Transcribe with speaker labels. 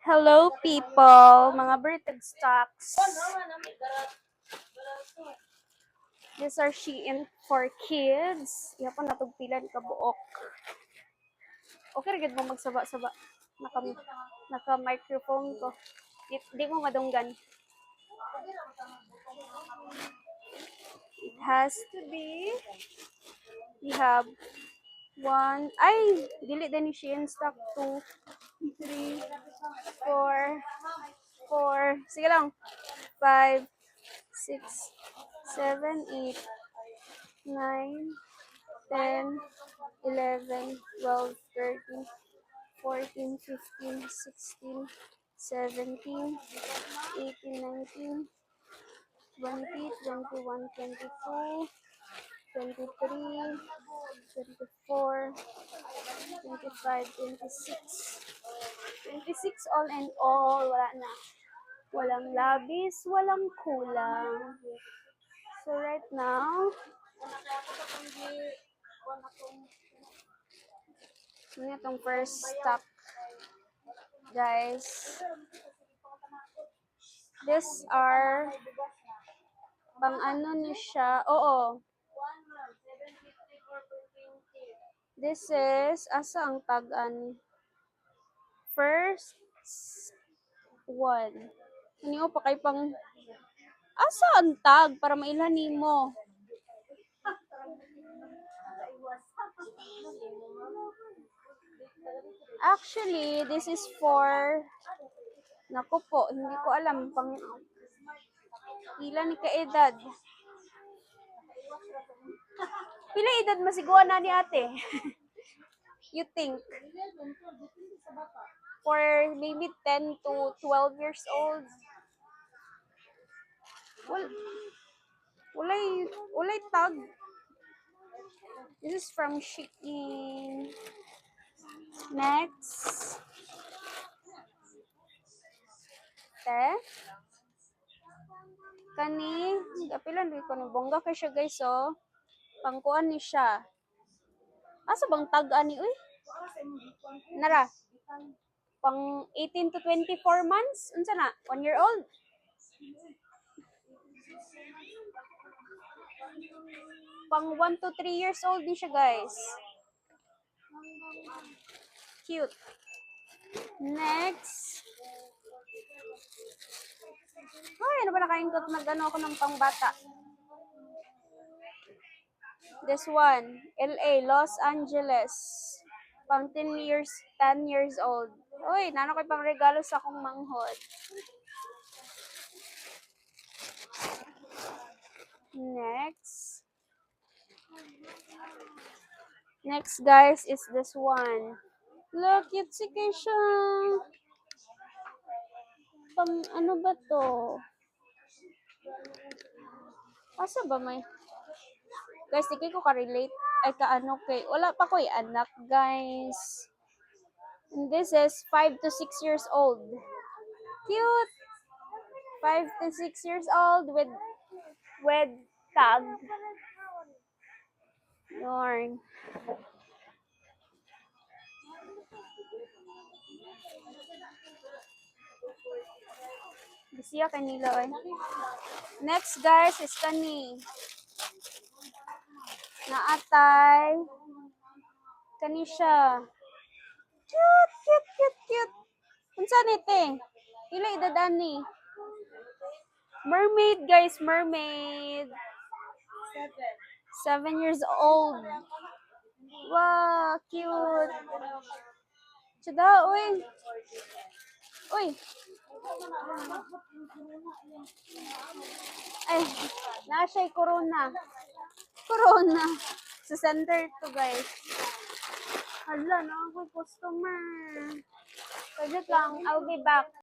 Speaker 1: Hello people, mga British stocks. These are Shein for kids. Iya pa natugpilan ka buok. Okay, gid mo magsaba-saba. Naka-microphone ko. Di mo madunggan. It has to be. We have one. Ay, dili din ni Shein stock. 2, 3, 4, 4. Sige lang. 5, 6, 7, 8, 9, 10, 11, 12, 13, 14, 15, 16, 17, 18, 19, 20, 21, 22, 23, 24, 25, 26. 26 all and all. Wala na. Walang labis, walang kulang. So right now, yun itong first stock, guys. These are pang ano ni siya. Oo. This is asa ang tag-an. First one. Ano pa kay pang asa ang tag para mailan nimo. Actually, this is for naku po, hindi ko alam pang pila ni kaedad. Pila edad masiguan na ni ate? You think? For maybe 10 to 12 years old. Well, walay tag. This is from Shein. Next. Kani, gapilan rin ko ni bongga kay siya guys, oh. Pangkuan ni siya. Asa bang tag-an ni, uy? Nara. Pang 18 to 24 months? Unsa na? 1 year old? Pang 1 to 3 years old din siya, guys. Cute. Next. Ay, ano ba nakaingkot na gano'n ako ng pangbata? This one, LA, Los Angeles. Pang 10 years old. Uy, nano ko'y pang regalo sa akong manghod. Next. Next, guys, is this one. Look, cute si Keisha. Pang ano ba to? Asa ba may? Guys, di ko ka-relate. Ay, kaano kay. Wala pa ko'y anak, guys. And this is 5 to 6 years old. Cute! 5 to 6 years old with tag. Yarn. Bisiya kanila, eh. Next, guys, is kani. Naatay. Kani siya. Cute. Unsa ni te? Ila idadaan ni? Mermaid, guys, mermaid. 7 years old. Wow, cute. Sada, uy. Uy. Ay, nasa corona. Corona. Sa center to, guys. Hala, na ako customer. Saglit lang, I'll be back.